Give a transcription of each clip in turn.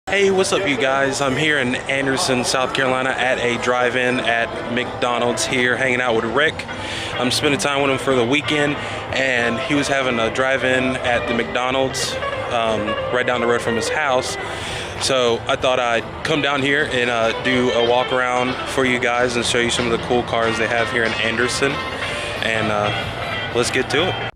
Hey, what's up you guys? I'm here in Anderson, South Carolina at a drive-in at McDonald's here, hanging out with Rick. I'm spending time with him for the weekend, and he was having a drive-in at the McDonald's right down the road from his house. So I thought I'd come down here and do a walk around for you guys and show you some of the cool cars they have here in Anderson. And let's get to it.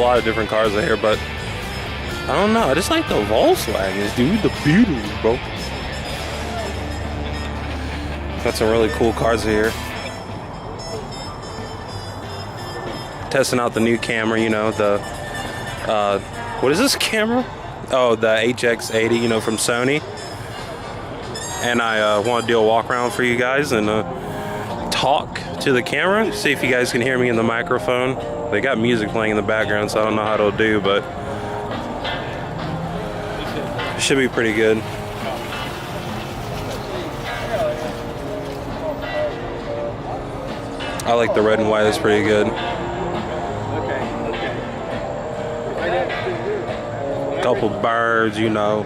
lot of different cars in here, but I don't know. I just like the Volkswagens, dude. The Beetles, bro. Got some really cool cars here. Testing out the new camera, you know, the what is this camera? Oh, the HX80, you know, from Sony. And I want to do a walk around for you guys and talk to the camera, see if you guys can hear me in the microphone. They got music playing in the background, so I don't know how it'll do, but it should be pretty good. I like the red and white, it's pretty good. Couple birds, you know.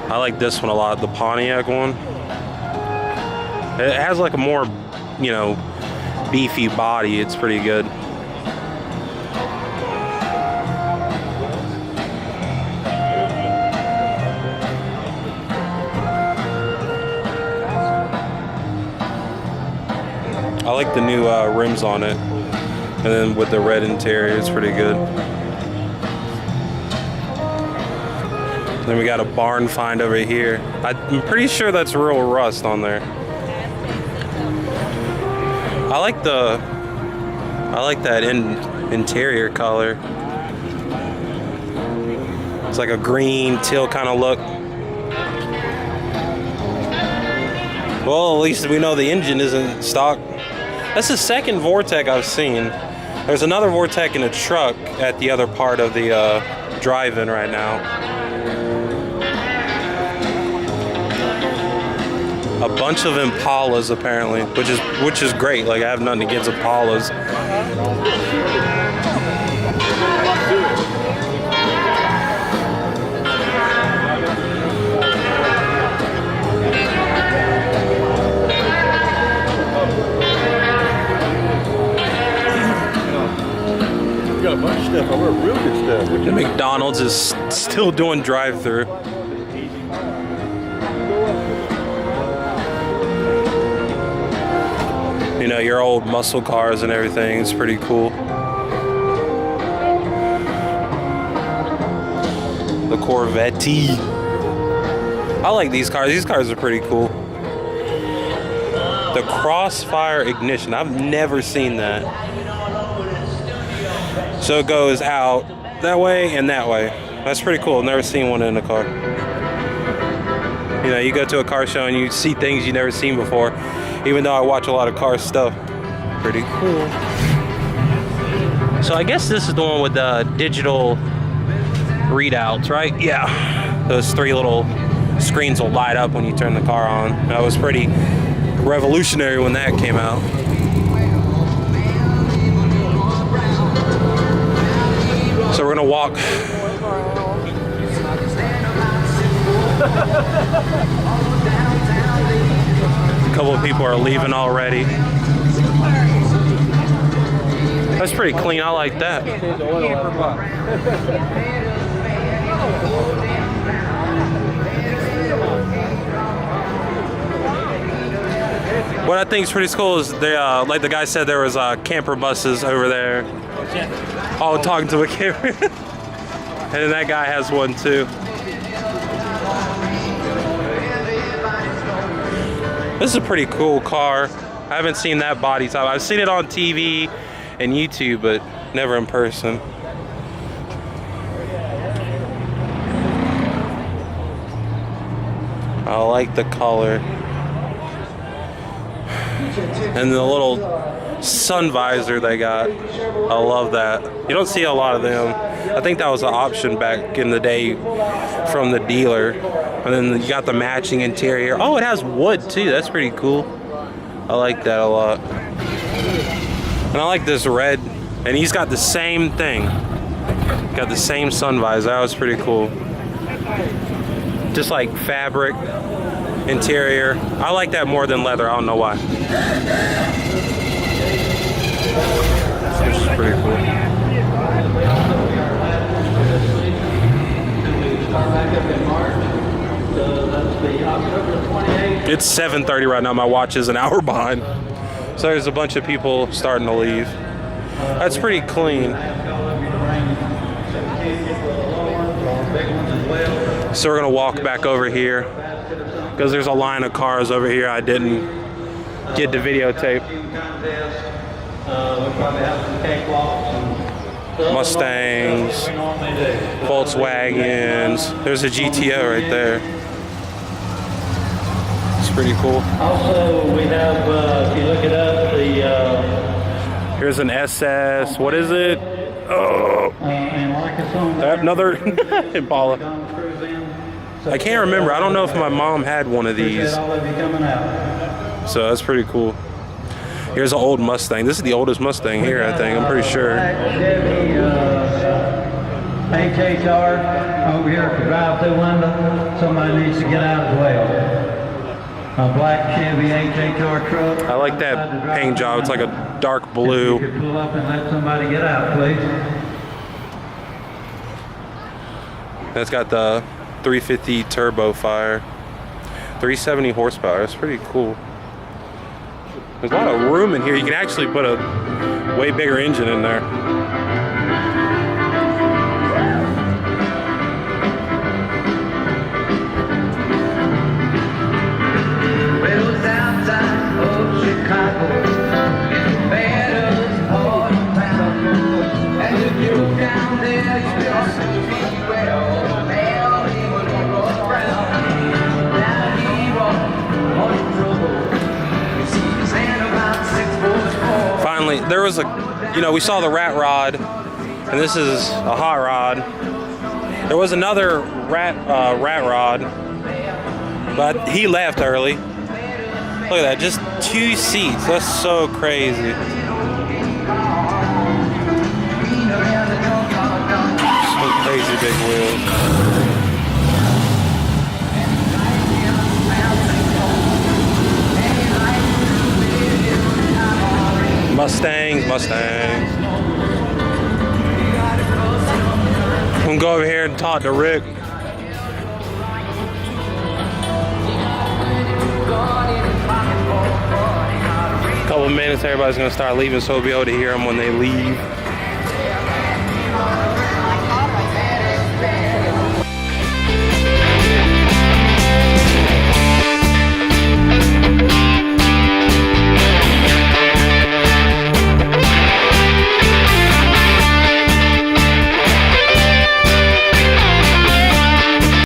I like this one a lot, the Pontiac one. It has like a more, you know, beefy body. It's pretty good. I like the new rims on it. And then with the red interior, it's pretty good. Then we got a barn find over here. I'm pretty sure that's real rust on there. I like that interior color. It's like a green teal kind of look. Well, at least we know the engine isn't stock. That's the second Vortec I've seen. There's another Vortec in a truck at the other part of the drive-in right now. A bunch of Impalas apparently, which is great. Like, I have nothing against Impalas. We got a bunch of stuff. I wear real good stuff. The McDonald's is still doing drive-through. You know, your old muscle cars and everything. It's pretty cool. The Corvette. I like these cars. These cars are pretty cool. The Crossfire ignition. I've never seen that. So it goes out that way and that way. That's pretty cool. I've never seen one in a car. You know, you go to a car show and you see things you've never seen before. Even though I watch a lot of car stuff. Pretty cool. So I guess this is the one with the digital readouts, right? Yeah. Those three little screens will light up when you turn the car on. That was pretty revolutionary when that came out. So we're gonna walk. A couple of people are leaving already. That's pretty clean. I like that. What I think is pretty cool is they, like the guy said, there was camper buses over there. Oh, talking to a camera. And then that guy has one too. This is a pretty cool car. I haven't seen that body type. I've seen it on TV and YouTube, but never in person. I like the color. And the little sun visor they got. I love that. You don't see a lot of them. I think that was an option back in the day from the dealer. And then you got the matching interior. Oh, it has wood too. That's pretty cool. I like that a lot. And I like this red. And he's got the same thing. Got the same sun visor. That was pretty cool. Just like fabric interior. I like that more than leather. I don't know why. This is pretty cool. It's 7:30 right now. My watch is an hour behind. So there's a bunch of people starting to leave. That's pretty clean. So we're gonna walk back over here because there's a line of cars over here I didn't get to videotape. Mustangs, Volkswagens. There's a GTO right there. It's pretty cool. Also, we have, if you look it up, the... Here's an SS. What is it? Oh, another Impala. I can't remember. I don't know if my mom had one of these. So that's pretty cool. Here's an old Mustang. This is the oldest Mustang here, I think. I'm pretty sure. HHR over here for drive-through window. Somebody needs to get out as well. A black Chevy HHR truck. I like that paint job. It's like a dark blue. If you could pull up and let somebody get out, please. That's got the 350 turbo fire. 370 horsepower. That's pretty cool. There's a lot of room in here. You can actually put a way bigger engine in there. Finally, there was we saw the rat rod, and this is a hot rod. There was another rat rod, but he left early. Look at that, just 2 seats. That's so crazy. So crazy big wheels. Mustangs. I'm gonna go over here and talk to Rick. Couple minutes, everybody's gonna start leaving, so we'll be able to hear them when they leave.